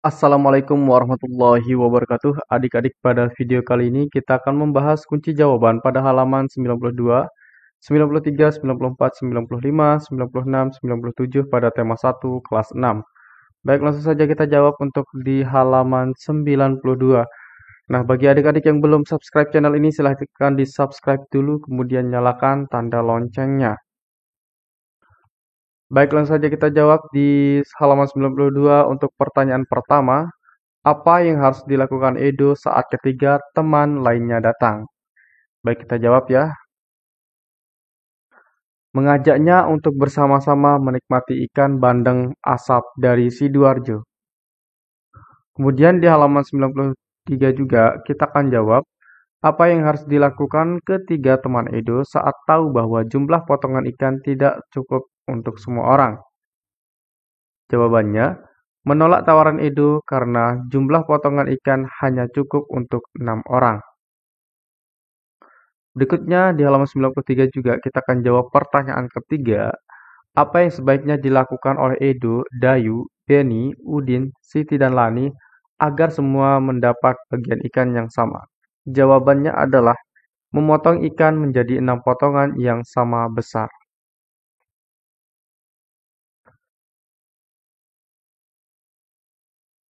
Assalamualaikum warahmatullahi wabarakatuh. Adik-adik, pada video kali ini kita akan membahas kunci jawaban pada halaman 92, 93, 94, 95, 96, 97 pada tema 1 kelas 6. Baik, langsung saja kita jawab untuk di halaman 92. Nah, bagi adik-adik yang belum subscribe channel ini, silahkan di subscribe dulu, kemudian nyalakan tanda loncengnya. Baik, langsung saja kita jawab di halaman 92 untuk pertanyaan pertama. Apa yang harus dilakukan Edo saat ketiga teman lainnya datang? Baik, kita jawab ya. Mengajaknya untuk bersama-sama menikmati ikan bandeng asap dari Sidoarjo. Kemudian di halaman 93 juga kita akan jawab, apa yang harus dilakukan ketiga teman Edo saat tahu bahwa jumlah potongan ikan tidak cukup untuk semua orang? Jawabannya, menolak tawaran Edo karena jumlah potongan ikan hanya cukup untuk 6 orang. Berikutnya di halaman 93 juga kita akan jawab pertanyaan ketiga. Apa yang sebaiknya dilakukan oleh Edo, Dayu, Beni, Udin, Siti, dan Lani agar semua mendapat bagian ikan yang sama? Jawabannya adalah memotong ikan menjadi 6 potongan yang sama besar.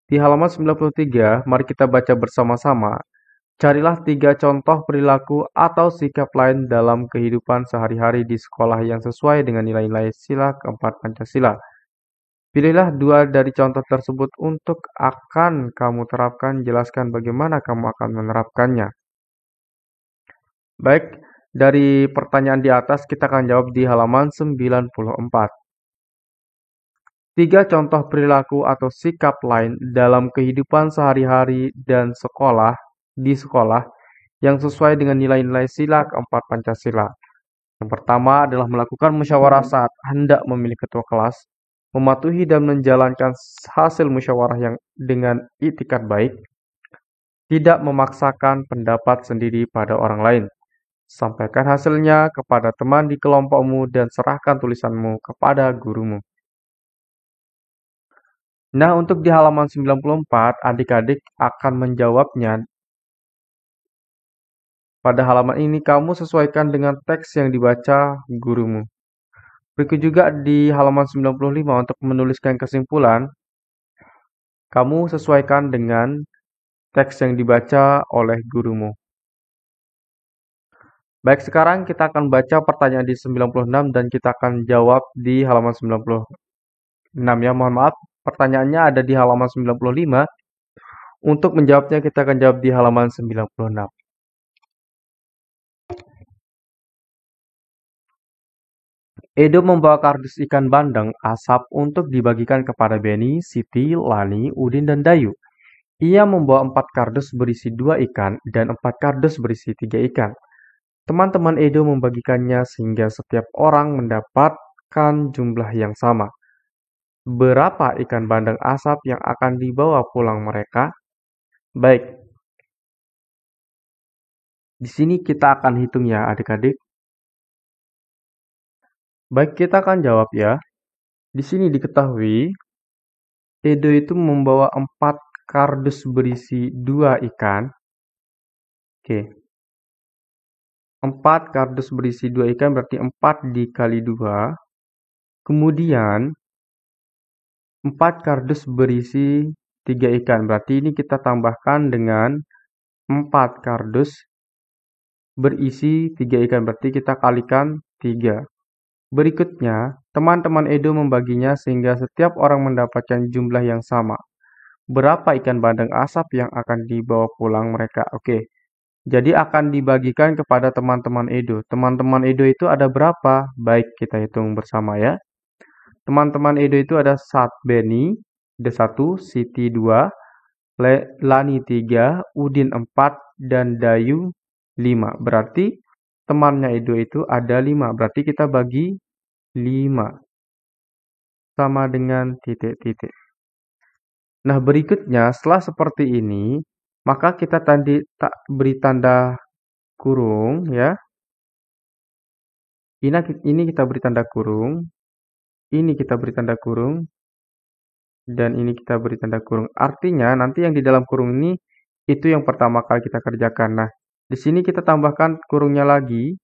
Di halaman 93, mari kita baca bersama-sama. Carilah 3 contoh perilaku atau sikap lain dalam kehidupan sehari-hari di sekolah yang sesuai dengan nilai-nilai sila keempat Pancasila. Pilihlah 2 dari contoh tersebut untuk akan kamu terapkan. Jelaskan bagaimana kamu akan menerapkannya. Baik, dari pertanyaan di atas kita akan jawab di halaman 94. 3 contoh perilaku atau sikap lain dalam kehidupan sehari-hari dan di sekolah yang sesuai dengan nilai-nilai sila keempat Pancasila. Yang pertama adalah melakukan musyawarah saat hendak memilih ketua kelas, mematuhi dan menjalankan hasil musyawarah yang dengan itikat baik, tidak memaksakan pendapat sendiri pada orang lain. Sampaikan hasilnya kepada teman di kelompokmu dan serahkan tulisanmu kepada gurumu. Nah, untuk di halaman 94, adik-adik akan menjawabnya. Pada halaman ini kamu sesuaikan dengan teks yang dibaca gurumu. Berikut juga di halaman 95 untuk menuliskan kesimpulan, kamu sesuaikan dengan teks yang dibaca oleh gurumu. Baik, sekarang kita akan baca pertanyaan di 96 dan kita akan jawab di halaman 96 ya. Mohon maaf, pertanyaannya ada di halaman 95. Untuk menjawabnya kita akan jawab di halaman 96. Edo membawa kardus ikan bandeng asap untuk dibagikan kepada Beni, Siti, Lani, Udin, dan Dayu. Ia membawa 4 kardus berisi 2 ikan dan 4 kardus berisi 3 ikan. Teman-teman Edo membagikannya sehingga setiap orang mendapatkan jumlah yang sama. Berapa ikan bandeng asap yang akan dibawa pulang mereka? Baik, di sini kita akan hitung ya adik-adik. Baik, kita akan jawab ya. Di sini diketahui Edo itu membawa 4 kardus berisi 2 ikan. Oke, 4 kardus berisi 2 ikan berarti 4 dikali 2. Kemudian 4 kardus berisi 3 ikan. Berarti ini kita tambahkan dengan 4 kardus berisi 3 ikan. Berarti kita kalikan 3. Berikutnya, teman-teman Edo membaginya sehingga setiap orang mendapatkan jumlah yang sama. Berapa ikan bandeng asap yang akan dibawa pulang mereka? Oke, jadi akan dibagikan kepada teman-teman Edo. Teman-teman Edo itu ada berapa? Baik, kita hitung bersama ya. Teman-teman Edo itu ada Beni, ada 1, Siti 2, Lani 3, Udin 4, dan Dayu 5. Berarti temannya Edo itu ada 5. Berarti kita bagi 5. Sama dengan titik-titik. Nah, berikutnya setelah seperti ini, maka kita tak beri tanda kurung ya. Ini kita beri tanda kurung. Ini kita beri tanda kurung. dan ini kita beri tanda kurung. Artinya nanti yang di dalam kurung ini itu yang pertama kali kita kerjakan. Nah, di sini kita tambahkan kurungnya lagi.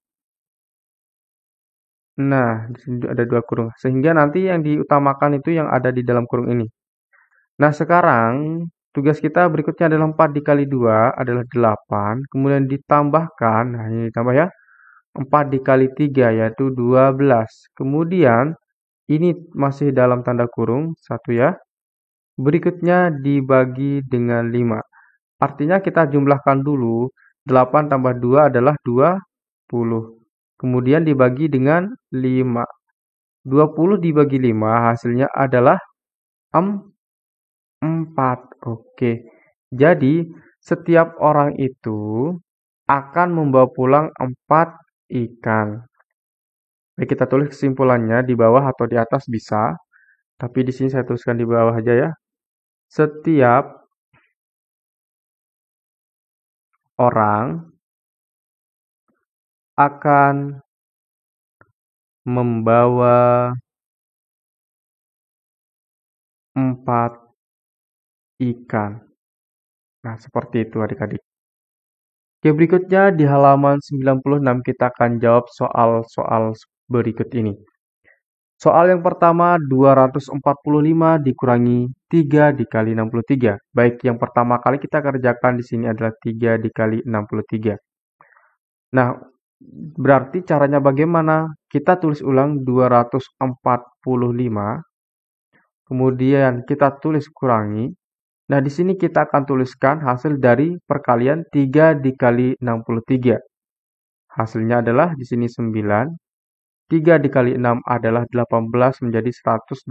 Nah, di sini ada 2 kurung. Sehingga nanti yang diutamakan itu yang ada di dalam kurung ini. Nah, sekarang tugas kita berikutnya adalah 4 dikali 2 adalah 8. Kemudian ditambahkan, nah ini ditambah ya, 4 dikali 3 yaitu 12. Kemudian ini masih dalam tanda kurung, 1 ya. Berikutnya dibagi dengan 5. Artinya kita jumlahkan dulu, 8 tambah 2 adalah 20. Kemudian dibagi dengan 5. 20 dibagi 5 hasilnya adalah 4. Oke. Jadi, setiap orang itu akan membawa pulang 4 ikan. Baik, kita tulis kesimpulannya di bawah atau di atas bisa. Tapi di sini saya tuliskan di bawah aja ya. Setiap orang akan membawa 4 ikan. Nah, seperti itu adik-adik. Oke, berikutnya di halaman 96 kita akan jawab soal-soal berikut ini. Soal yang pertama, 245 dikurangi 3 dikali 63. Baik, yang pertama kali kita kerjakan di sini adalah 3 dikali 63. Nah, berarti caranya bagaimana? Kita tulis ulang 245, kemudian kita tulis kurangi. Nah, di sini kita akan tuliskan hasil dari perkalian 3 dikali 63. Hasilnya adalah di sini 9. 3 dikali 6 adalah 18 menjadi 189.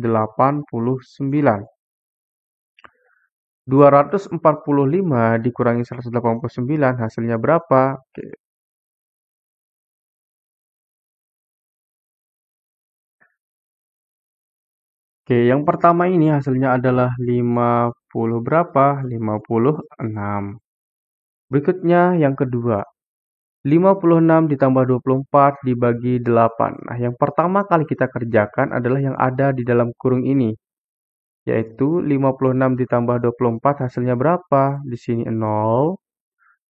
245 dikurangi 189 hasilnya berapa? Oke, yang pertama ini hasilnya adalah 50 berapa? 56. Berikutnya yang kedua. 56 ditambah 24 dibagi 8. Nah, yang pertama kali kita kerjakan adalah yang ada di dalam kurung ini. Yaitu 56 ditambah 24 hasilnya berapa? Di sini 0.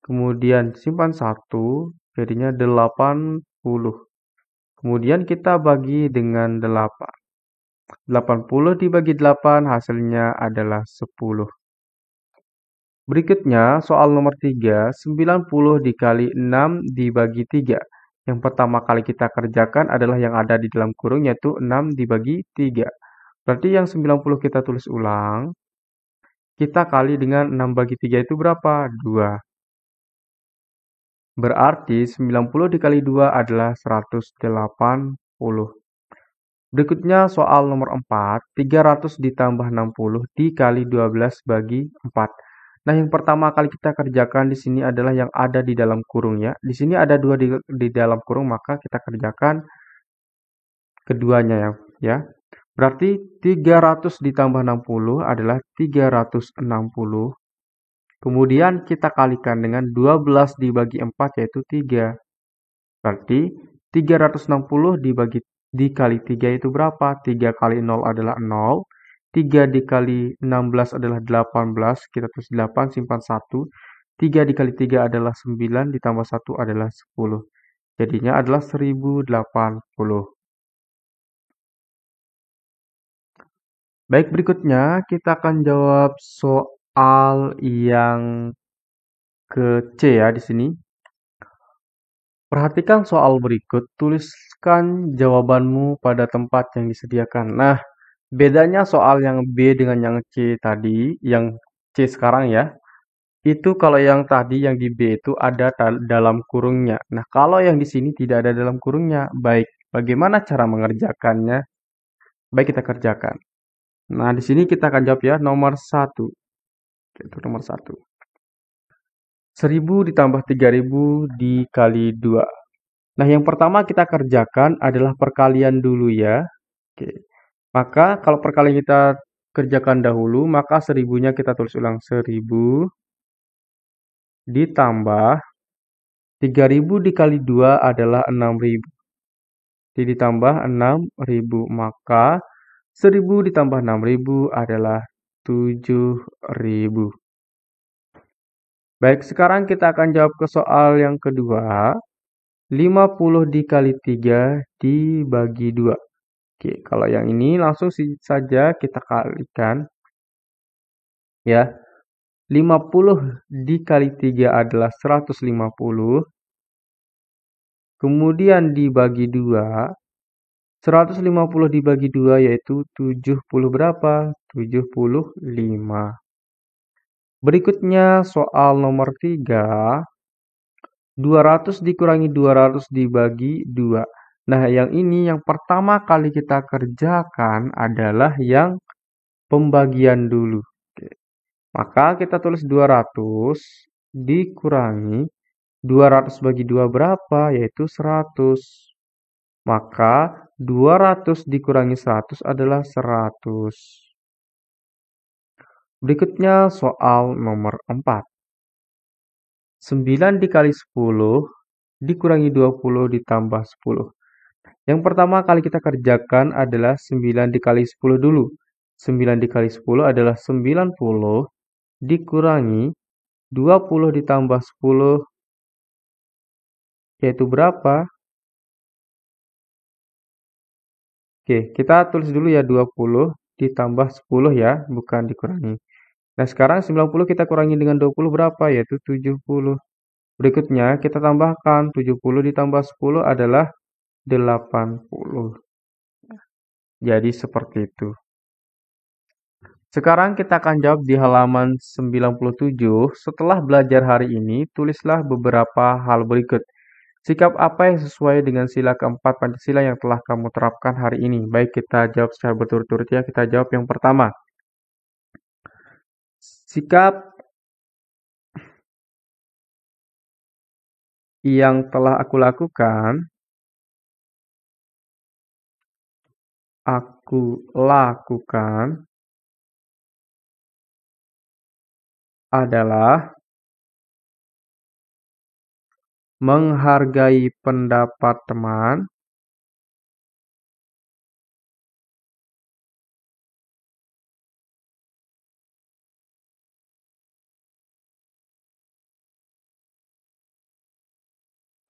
Kemudian simpan 1, jadinya 80. Kemudian kita bagi dengan 8. 80 dibagi 8 hasilnya adalah 10. Berikutnya, soal nomor 3, 90 dikali 6 dibagi 3. Yang pertama kali kita kerjakan adalah yang ada di dalam kurung, yaitu 6 dibagi 3. Berarti yang 90 kita tulis ulang. Kita kali dengan 6 bagi 3 itu berapa? 2. Berarti 90 dikali 2 adalah 180. Berikutnya soal nomor 4, 300 ditambah 60 dikali 12 bagi 4. Nah, yang pertama kali kita kerjakan di sini adalah yang ada di dalam kurung ya. Di sini ada 2 di dalam kurung, maka kita kerjakan keduanya ya. Berarti 300 ditambah 60 adalah 360. Kemudian kita kalikan dengan 12 dibagi 4 yaitu 3. Berarti 360 dikali 3 itu berapa? 3 kali 0 adalah 0. 3 dikali 16 adalah 18. Kita tulis 8, simpan 1. 3 dikali 3 adalah 9, ditambah 1 adalah 10. Jadinya adalah 1080. Baik, berikutnya kita akan jawab soal yang ke C ya di sini. Perhatikan soal berikut, tuliskan jawabanmu pada tempat yang disediakan. Nah, bedanya soal yang B dengan yang C tadi, yang C sekarang ya, itu kalau yang tadi yang di B itu ada dalam kurungnya. Nah, kalau yang di sini tidak ada dalam kurungnya. Baik, bagaimana cara mengerjakannya? Baik, kita kerjakan. Nah, di sini kita akan jawab ya, nomor 1. Itu nomor 1. 1000 ditambah 3000 dikali 2. Nah, yang pertama kita kerjakan adalah perkalian dulu ya. Oke. Maka kalau perkalian kita kerjakan dahulu, maka 1000-nya kita tulis ulang. 1000 ditambah 3000 dikali 2 adalah 6000. Ditambah 6000, maka 1000 ditambah 6000 adalah 7.000. Baik, sekarang kita akan jawab ke soal yang kedua. 50 dikali 3 dibagi 2. Oke, kalau yang ini langsung saja kita kalikan. Ya, 50 dikali 3 adalah 150. Kemudian dibagi 2. 150 dibagi 2 yaitu 70 berapa? 75. Berikutnya soal nomor 3. 200 dikurangi 200 dibagi 2. Nah, yang ini yang pertama kali kita kerjakan adalah yang pembagian dulu. Oke. Maka kita tulis 200 dikurangi 200 bagi 2 berapa? Yaitu 100. Maka 200 dikurangi 100 adalah 100. Berikutnya soal nomor 4. 9 dikali 10 dikurangi 20 ditambah 10. Yang pertama kali kita kerjakan adalah 9 dikali 10 dulu. 9 dikali 10 adalah 90 dikurangi 20 ditambah 10 yaitu berapa? Oke, kita tulis dulu ya 20 ditambah 10 ya, bukan dikurangi. Nah, sekarang 90 kita kurangi dengan 20 berapa? Yaitu 70. Berikutnya kita tambahkan 70 ditambah 10 adalah 80. Jadi seperti itu. Sekarang kita akan jawab di halaman 97. Setelah belajar hari ini, tulislah beberapa hal berikut. Sikap apa yang sesuai dengan sila keempat Pancasila yang telah kamu terapkan hari ini? Baik, kita jawab secara berturut-turut ya. Kita jawab yang pertama. Sikap yang telah aku lakukan adalah menghargai pendapat teman,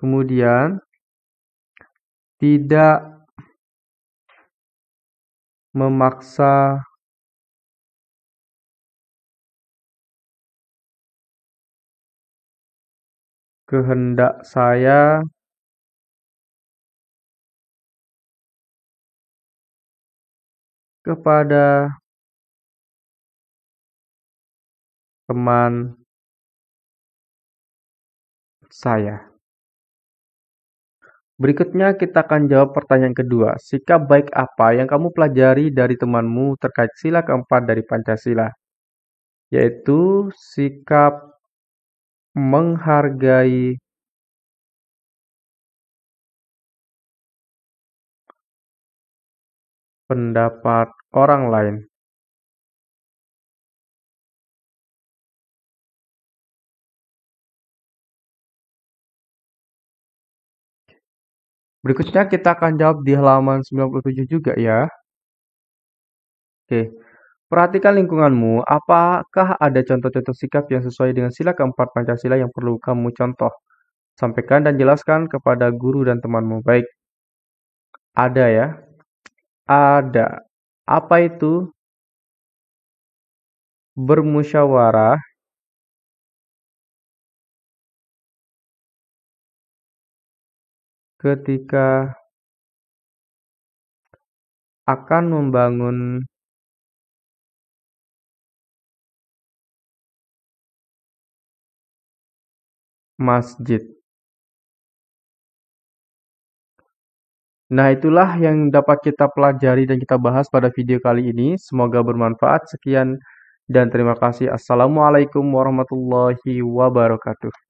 kemudian tidak memaksa kehendak saya kepada teman saya. Berikutnya kita akan jawab pertanyaan kedua. Sikap baik apa yang kamu pelajari dari temanmu terkait sila keempat dari Pancasila? Yaitu sikap menghargai pendapat orang lain. Berikutnya kita akan jawab di halaman 97 juga ya. Oke. Perhatikan lingkunganmu, apakah ada contoh-contoh sikap yang sesuai dengan sila keempat Pancasila yang perlu kamu contoh? Sampaikan dan jelaskan kepada guru dan temanmu. Baik, ada ya. Ada. Apa itu? Bermusyawarah ketika akan membangun masjid. Nah, itulah yang dapat kita pelajari dan kita bahas pada video kali ini. Semoga bermanfaat. Sekian dan terima kasih. Assalamualaikum warahmatullahi wabarakatuh.